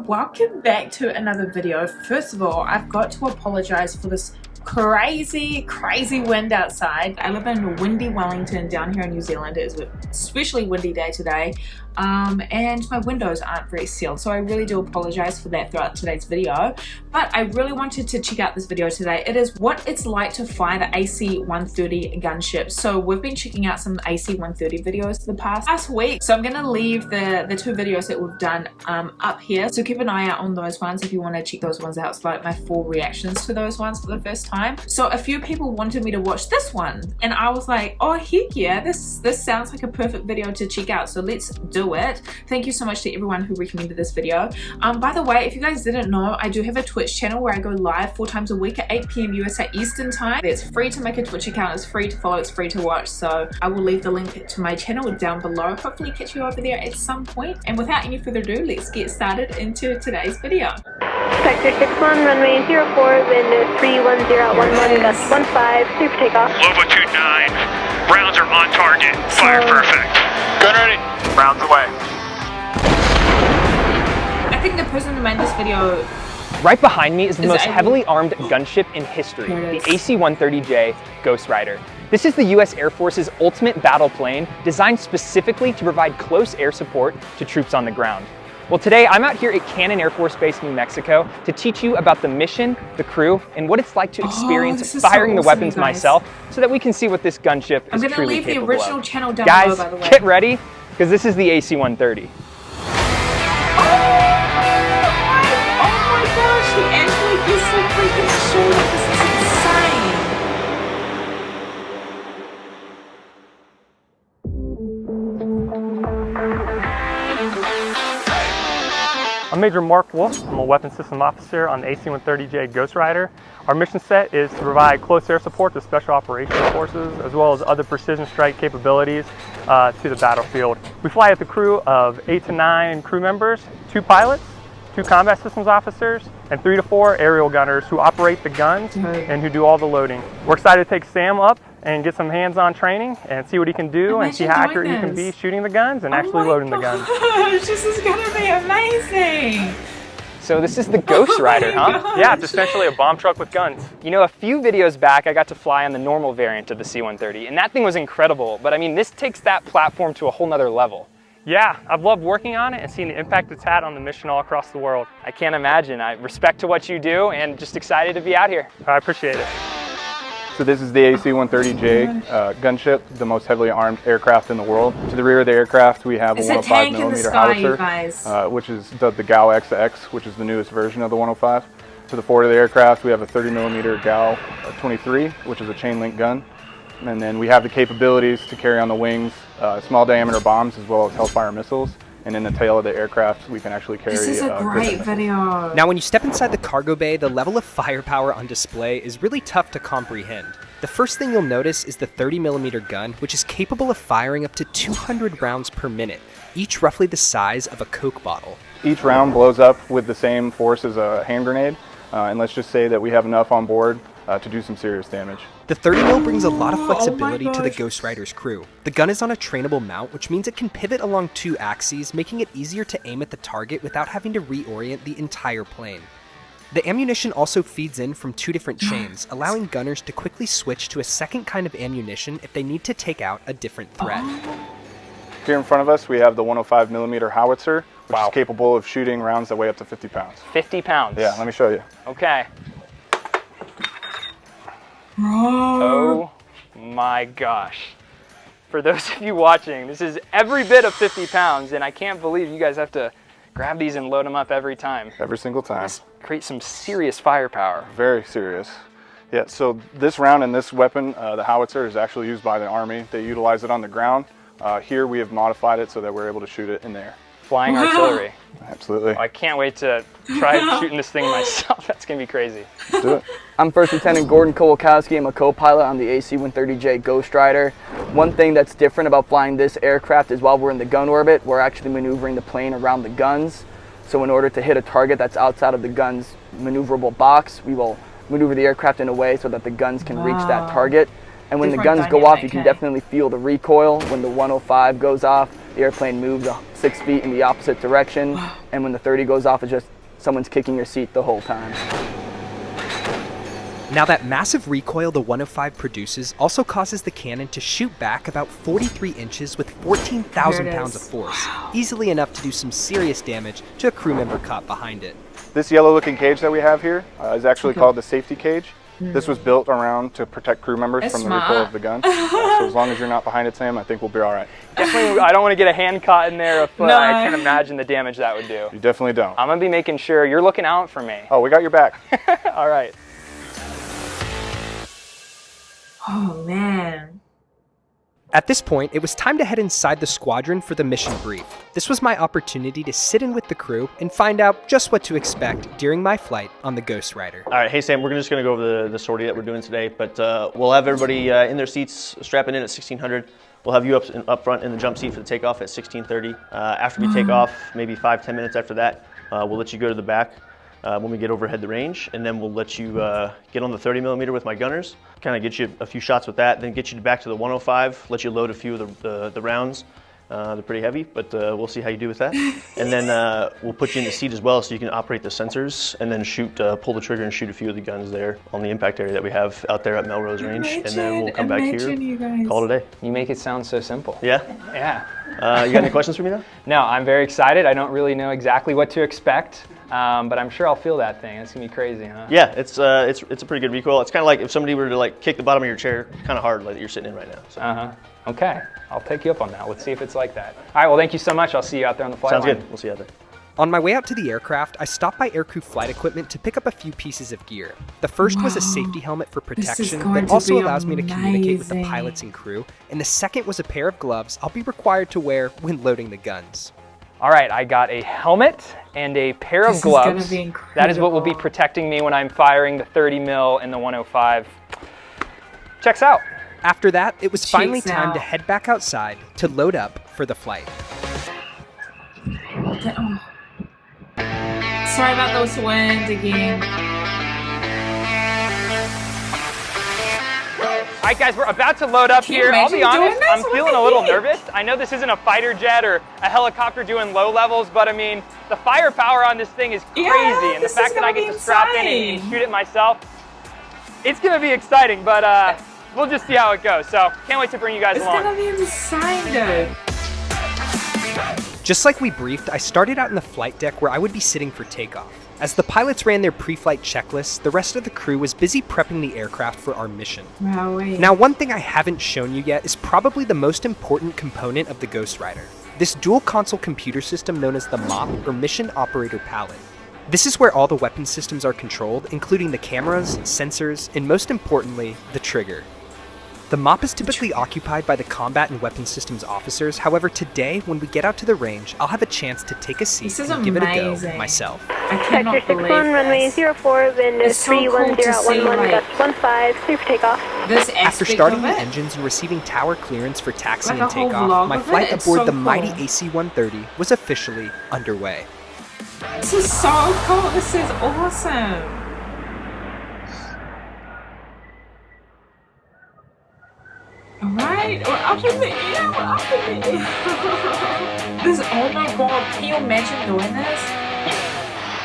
Welcome back to another video. First of all, I've got to apologize for this crazy wind outside. I live in windy Wellington down here in New Zealand. It is an especially windy day today, and my windows aren't very sealed, so I really do apologize for that throughout today's video. But I really wanted to check out this video today. It is what it's like to fly the AC-130 gunship. So we've been checking out some AC-130 videos the past week, so I'm going to leave the two videos that we've done up here, so keep an eye out on those ones if you want to check those ones out. It's like my full reactions to those ones for the first time. So a few people wanted me to watch this one, and I was like, oh heck yeah, this sounds like a perfect video to check out, so let's do it. Thank you so much to everyone who recommended this video. By the way, if you guys didn't know, I do have a Twitch channel where I go live 4 times a week at 8 PM USA Eastern time. It's free to make a Twitch account, it's free to follow, it's free to watch, so I will leave the link to my channel down below. Hopefully catch you over there at some point. And without any further ado, let's get started into today's video. Sector 61, runway 04, wind 310 at 11, gust 15, clear for takeoff. Lobo 29, rounds are on target, fire perfect. Gun ready. Rounds away. I think the person who made this video... Right behind me is the most heavily armed gunship in history, the AC-130J Ghost Rider. This is the US Air Force's ultimate battle plane, designed specifically to provide close air support to troops on the ground. Well, today I'm out here at Cannon Air Force Base, New Mexico, to teach you about the mission, the crew, and what it's like to experience firing the weapons myself, so that we can see what this gunship is truly capable of. I'm going to leave the original channel down below, by the way. Guys, get ready, because this is the AC-130. Oh my gosh, he actually gets so freaking short. This is insane. I'm Major Mark Wolf. I'm a Weapons System Officer on the AC-130J Ghost Rider. Our mission set is to provide close air support to Special Operations Forces, as well as other precision strike capabilities to the battlefield. We fly with a crew of 8 to 9 crew members, 2 pilots, 2 combat systems officers, and 3 to 4 aerial gunners who operate the guns and who do all the loading. We're excited to take Sam up and get some hands-on training and see what he can do and see how accurate he can be shooting the guns and actually loading the guns. This is gonna be amazing. So this is the Ghost Rider, huh? Yeah, it's essentially a bomb truck with guns. You know, a few videos back, I got to fly on the normal variant of the C-130, and that thing was incredible. But I mean, this takes that platform to a whole nother level. Yeah, I've loved working on it and seeing the impact it's had on the mission all across the world. I can't imagine. I respect to what you do and just excited to be out here. I appreciate it. So this is the AC-130J gunship, the most heavily armed aircraft in the world. To the rear of the aircraft, we have a 105 Millimeter Howitzer, which is dubbed the GAU-XX, which is the newest version of the 105. To the forward of the aircraft, we have a 30 millimeter GAU-23, which is a chain link gun. And then we have the capabilities to carry on the wings small diameter bombs as well as Hellfire missiles. And in the tail of the aircraft, we can actually carry... This is a great video. Now, when you step inside the cargo bay, the level of firepower on display is really tough to comprehend. The first thing you'll notice is the 30mm gun, which is capable of firing up to 200 rounds per minute, each roughly the size of a Coke bottle. Each round blows up with the same force as a hand grenade, and let's just say that we have enough on board to do some serious damage. The 30mm brings a lot of flexibility to the Ghost Rider's crew. The gun is on a trainable mount, which means it can pivot along 2 axes, making it easier to aim at the target without having to reorient the entire plane. The ammunition also feeds in from 2 different chains, allowing gunners to quickly switch to a second kind of ammunition if they need to take out a different threat. Here in front of us, we have the 105 millimeter Howitzer, which is capable of shooting rounds that weigh up to 50 pounds. 50 pounds? Yeah, let me show you. Okay. Oh my gosh. For those of you watching, this is every bit of 50 pounds, and I can't believe you guys have to grab these and load them up every time. Every single time. This creates some serious firepower. Very serious. Yeah, so this round and this weapon, the Howitzer, is actually used by the Army. They utilize it on the ground. Here we have modified it so that we're able to shoot it in the air. Flying artillery. Absolutely. Oh, I can't wait to try shooting this thing myself. That's going to be crazy. Let's do it. I'm First Lieutenant Kowalkowski. I'm a co-pilot on the AC-130J Ghost Rider. One thing that's different about flying this aircraft is while we're in the gun orbit, we're actually maneuvering the plane around the guns. So in order to hit a target that's outside of the gun's maneuverable box, we will maneuver the aircraft in a way so that the guns can reach that target. And when the guns go off, you can definitely feel the recoil when the 105 goes off. the airplane moves 6 feet in the opposite direction, and when the 30 goes off, it's just someone's kicking your seat the whole time. Now that massive recoil the 105 produces also causes the cannon to shoot back about 43 inches with 14,000 pounds of force, easily enough to do some serious damage to a crew member caught behind it. This yellow looking cage that we have here is actually called the safety cage. This was built around to protect crew members from the recoil of the gun. So as long as you're not behind it, Sam, I think we'll be all right. Definitely, I don't want to get a hand caught in there, but I can't imagine the damage that would do. You definitely don't. I'm going to be making sure you're looking out for me. Oh, we got your back. All right. Oh, man. At this point, it was time to head inside the squadron for the mission brief. This was my opportunity to sit in with the crew and find out just what to expect during my flight on the Ghost Rider. All right, hey Sam, we're just going to go over the sortie that we're doing today, but we'll have everybody in their seats, strapping in at 1600. We'll have you up front in the jump seat for the takeoff at 1630. After we take off, maybe 5-10 minutes after that, we'll let you go to the back when we get overhead the range, and then we'll let you get on the 30mm with my gunners, kind of get you a few shots with that, then get you back to the 105, let you load a few of the rounds. They're pretty heavy, but we'll see how you do with that. And then we'll put you in the seat as well so you can operate the sensors and then pull the trigger and shoot a few of the guns there on the impact area that we have out there at Melrose Range. And then we'll come back here, call it a day. You make it sound so simple. Yeah? Yeah. You got any questions for me though? No, I'm very excited. I don't really know exactly what to expect, but I'm sure I'll feel that thing. It's gonna be crazy, huh? Yeah, it's a pretty good recoil. It's kind of like if somebody were to like kick the bottom of your chair kind of hard like you're sitting in right now. So. Okay, I'll take you up on that. Let's see if it's like that. All right, well, thank you so much. I'll see you out there on the flight Sounds line. good. We'll see you out there. On my way out to the aircraft, I stopped by Aircrew Flight Equipment to pick up a few pieces of gear. The first was a safety helmet for protection that also allows me to communicate with the pilots and crew, and the second was a pair of gloves I'll be required to wear when loading the guns. All right, I got a helmet and a pair of gloves. That is what will be protecting me when I'm firing the 30mm and the 105. Checks out. After that, it was finally time to head back outside to load up for the flight. Sorry about those winds again. All right, guys, we're about to load up here. I'll be honest, I'm feeling a little nervous. I know this isn't a fighter jet or a helicopter doing low levels, but I mean, the firepower on this thing is crazy. And the fact that I get to strap in and shoot it myself, it's gonna be exciting, but we'll just see how it goes. So can't wait to bring you guys along. It's gonna be insane, dude. Just like we briefed, I started out in the flight deck where I would be sitting for takeoff. As the pilots ran their pre-flight checklists, the rest of the crew was busy prepping the aircraft for our mission. Now, one thing I haven't shown you yet is probably the most important component of the Ghost Rider. This dual console computer system known as the MOP, or Mission Operator Palette. This is where all the weapon systems are controlled, including the cameras, sensors, and most importantly, the trigger. The MOP is typically occupied by the combat and weapon systems officers. However, today, when we get out to the range, I'll have a chance to take a seat and give it a go myself. Sector 61, runway 04, wind is 310 at 11, gust 15, clear for takeoff. After starting the engines and receiving tower clearance for taxi and takeoff, my flight aboard the mighty AC-130 was officially underway. This is so cool. This is awesome. Alright, we're up in the air, we're up in the air. Oh my god, can you imagine doing this?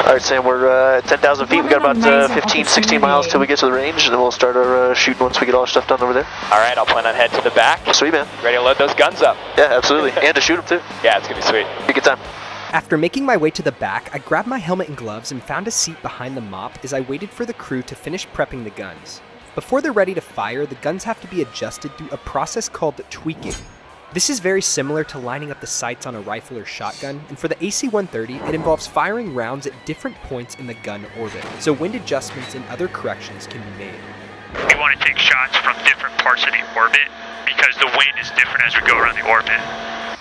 Alright Sam, we're at 10,000 feet, we've got about 15-16 miles till we get to the range, and then we'll start our shooting once we get all our stuff done over there. Alright, I'll plan on heading to the back. Sweet man. Ready to load those guns up. Yeah, absolutely, and to shoot them too. Yeah, it's gonna be sweet. Be a good time. After making my way to the back, I grabbed my helmet and gloves and found a seat behind the MOP as I waited for the crew to finish prepping the guns. Before they're ready to fire, the guns have to be adjusted through a process called tweaking. This is very similar to lining up the sights on a rifle or shotgun, and for the AC-130, it involves firing rounds at different points in the gun orbit, so wind adjustments and other corrections can be made. We want to take shots from different parts of the orbit because the wind is different as we go around the orbit.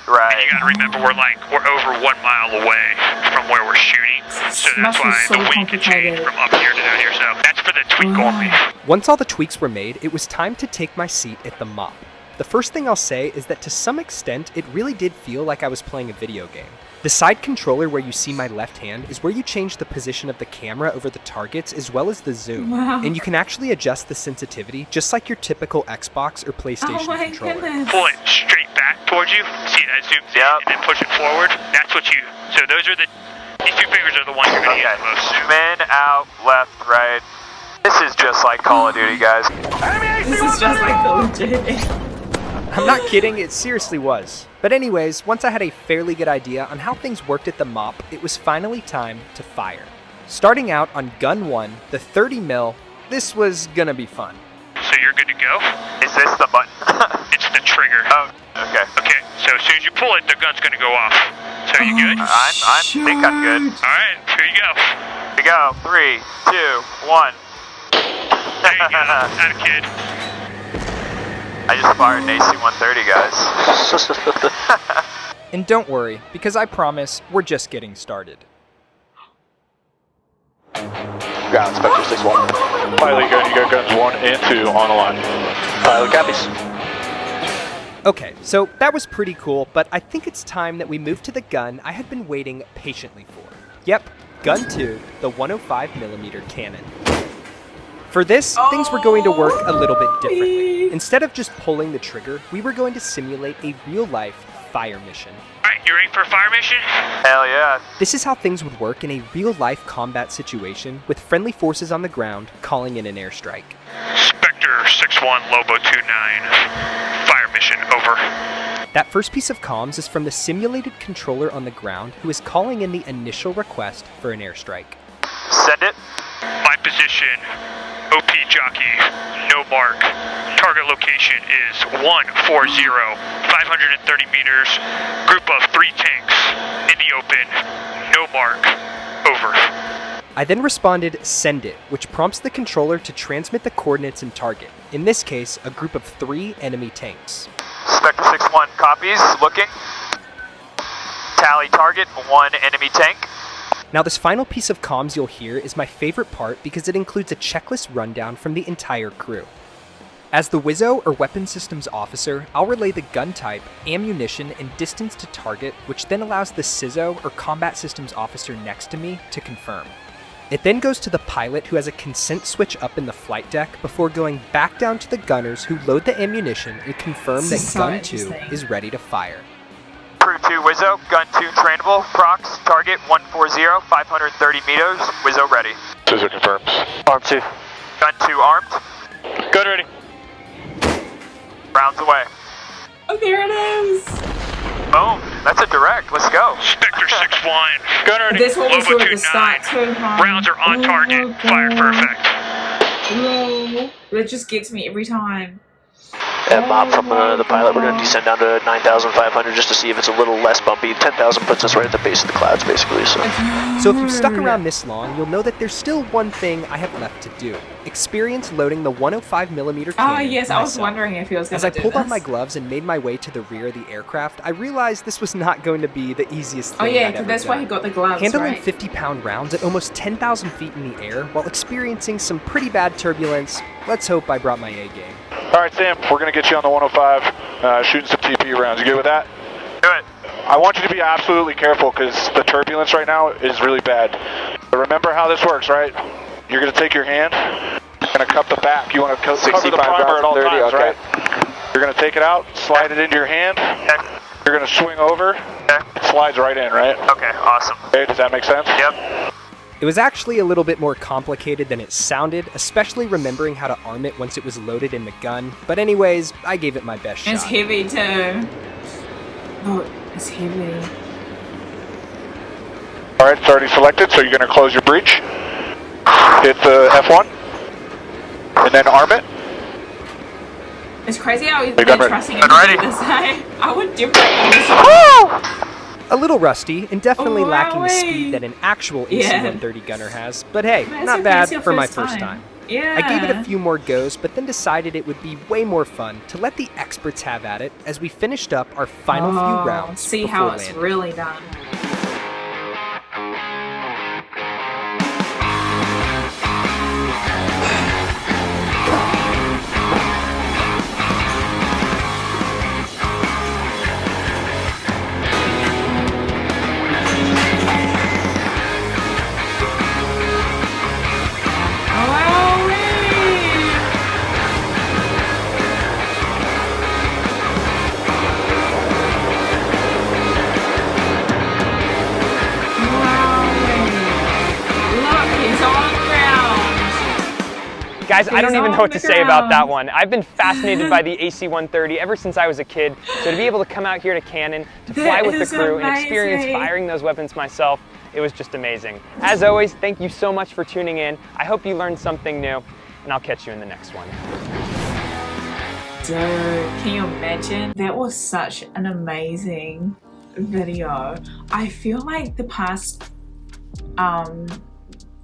Right. And you gotta remember we're over 1 mile away from where we're shooting, so that's why the wind can change from up here to down here, so that's for the tweak only. Once all the tweaks were made, it was time to take my seat at the MOP. The first thing I'll say is that to some extent, it really did feel like I was playing a video game. The side controller where you see my left hand is where you change the position of the camera over the targets as well as the zoom. And you can actually adjust the sensitivity just like your typical Xbox or PlayStation controller. Pull it straight back towards you. See it as zooms in and then push it forward. That's what you, so those are these 2 fingers are the ones you're going to use the most. Zoom in, out, left, right. This is just like Call of Duty, guys. This is just like Call of Duty. I'm not kidding, it seriously was. But anyways, once I had a fairly good idea on how things worked at the MOP, it was finally time to fire. Starting out on gun 1, the 30 mil, this was gonna be fun. So you're good to go? Is this the button? It's the trigger. Oh, okay. Okay, so as soon as you pull it, the gun's gonna go off. So you good? I think I'm good. Alright, here you go. Here we go. 3, 2, 1. There you go. Atta kid. I just fired an AC-130, guys. And don't worry, because I promise we're just getting started. Ground Spectre 6-1. Pilot, you got guns 1 and 2 on the line. Pilot copies. Okay, so that was pretty cool, but I think it's time that we move to the gun I had been waiting patiently for. Yep, gun 2, the 105mm cannon. For this, things were going to work a little bit differently. Instead of just pulling the trigger, we were going to simulate a real-life fire mission. Alright, you ready for a fire mission? Hell yeah. This is how things would work in a real-life combat situation with friendly forces on the ground calling in an airstrike. Spectre 6-1, Lobo 2-9. Fire mission, over. That first piece of comms is from the simulated controller on the ground who is calling in the initial request for an airstrike. Send it. My position, OP jockey, no mark. Target location is 140, 530 meters. Group of 3 tanks, in the open, no mark, over. I then responded, send it, which prompts the controller to transmit the coordinates and target. In this case, a group of 3 enemy tanks. Spectre 6-1 copies, looking. Tally target, 1 enemy tank. Now this final piece of comms you'll hear is my favorite part because it includes a checklist rundown from the entire crew. As the WISO or Weapon Systems Officer, I'll relay the gun type, ammunition, and distance to target, which then allows the CISO or Combat Systems Officer next to me to confirm. It then goes to the pilot who has a consent switch up in the flight deck before going back down to the gunners who load the ammunition and confirm that gun 2 is ready to fire. Crew 2 Wizzo, gun 2 trainable, prox, target 140, 530 meters, Wizzo ready. Scissor confirms. Arm 2. Gun 2 armed. Gun ready. Rounds away. Oh, there it is. Boom, that's a direct, let's go. Spectre 6-1, gun ready. This one was Lobo sort of the start 2-9. too, huh? Rounds are on target, fired for effect. Whoa. That just gets me every time. Bob, from the pilot, we're going to descend down to 9,500 just to see if it's a little less bumpy. 10,000 puts us right at the base of the clouds, basically. So if you've stuck around this long, you'll know that there's still one thing I have left to do. Experience loading the 105mm cannon. Oh yes, I was myself. wondering if he was going to do As I pulled this. on my gloves and made my way to the rear of the aircraft, I realized this was not going to be the easiest thing Oh yeah, I'd ever that's done. why he got the gloves, Handling right? 50-pound rounds at almost 10,000 feet in the air while experiencing some pretty bad turbulence, let's hope I brought my A game. All right, Sam, we're going to get you on the 105, shooting some TP rounds. You good with that? Do it. I want you to be absolutely careful because the turbulence right now is really bad. But remember how this works, right? You're going to take your hand, you're going to cup the back. You want to cover the primer at all 30, times, okay. right? You're going to take it out, slide it into your hand. Okay. You're going to swing over. Okay. It slides right in, right? Okay, awesome. Okay, does that make sense? Yep. It was actually a little bit more complicated than it sounded, especially remembering how to arm it once it was loaded in the gun. But anyways, I gave it my best shot. It's heavy too. Oh, it's heavy. All right, it's already selected, so you're going to close your breech. Hit the F1, and then arm it. It's crazy how he's gun been ready. trusting him Gun to ready. do this. I would definitely. A little rusty, and definitely lacking the Wowee. speed that an actual Yeah. AC-130 gunner has, but hey, That's not okay, bad it's your for my first first time. time. Yeah. I gave it a few more goes, but then decided it would be way more fun to let the experts have at it as we finished up our final few rounds See before how it's landing. really done. Guys, I don't even know what to say about that one. I've been fascinated by the AC-130 ever since I was a kid. So to be able to come out here to Cannon, to fly with the crew and experience firing those weapons myself, it was just amazing. As always, thank you so much for tuning in. I hope you learned something new, and I'll catch you in the next one. Dude, can you imagine? That was such an amazing video. I feel like the past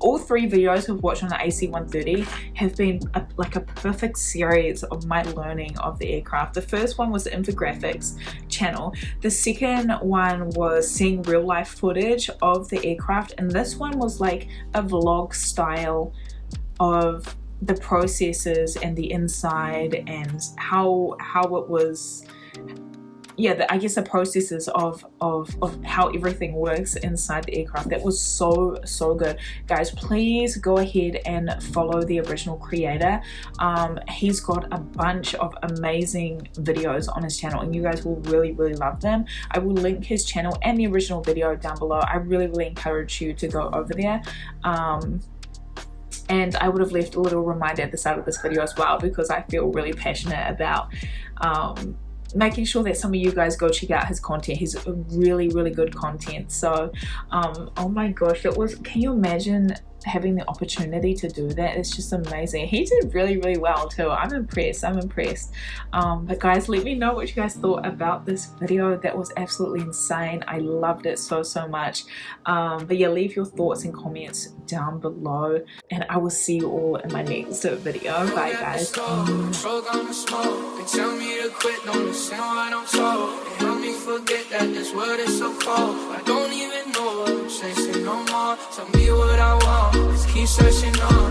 all 3 videos we've watched on the AC-130 have been like a perfect series of my learning of the aircraft. The first one was the infographics channel. The second one was seeing real life footage of the aircraft, and this one was like a vlog style of the processes and the inside and how it was, yeah, I guess the processes of how everything works inside the aircraft. That was so good. Guys, please go ahead and follow the original creator. He's got a bunch of amazing videos on his channel, and you guys will really love them. I will link his channel and the original video down below. I really encourage you to go over there. And I would have left a little reminder at the start of this video as well, because I feel really passionate about making sure that some of you guys go check out his content. He's really good content. So oh my gosh, it was, can you imagine having the opportunity to do that? It's just amazing. He did really well too. I'm impressed. But guys, let me know what you guys thought about this video. That was absolutely insane. I loved it so much. But yeah, leave your thoughts and comments down below, and I will see you all in my next video. Bye guys. Tell me to quit, don't listen what I'm told. They help me forget that this world is so cold. I don't even know what I'm chasing no more. Tell me what I want, let's keep searching on.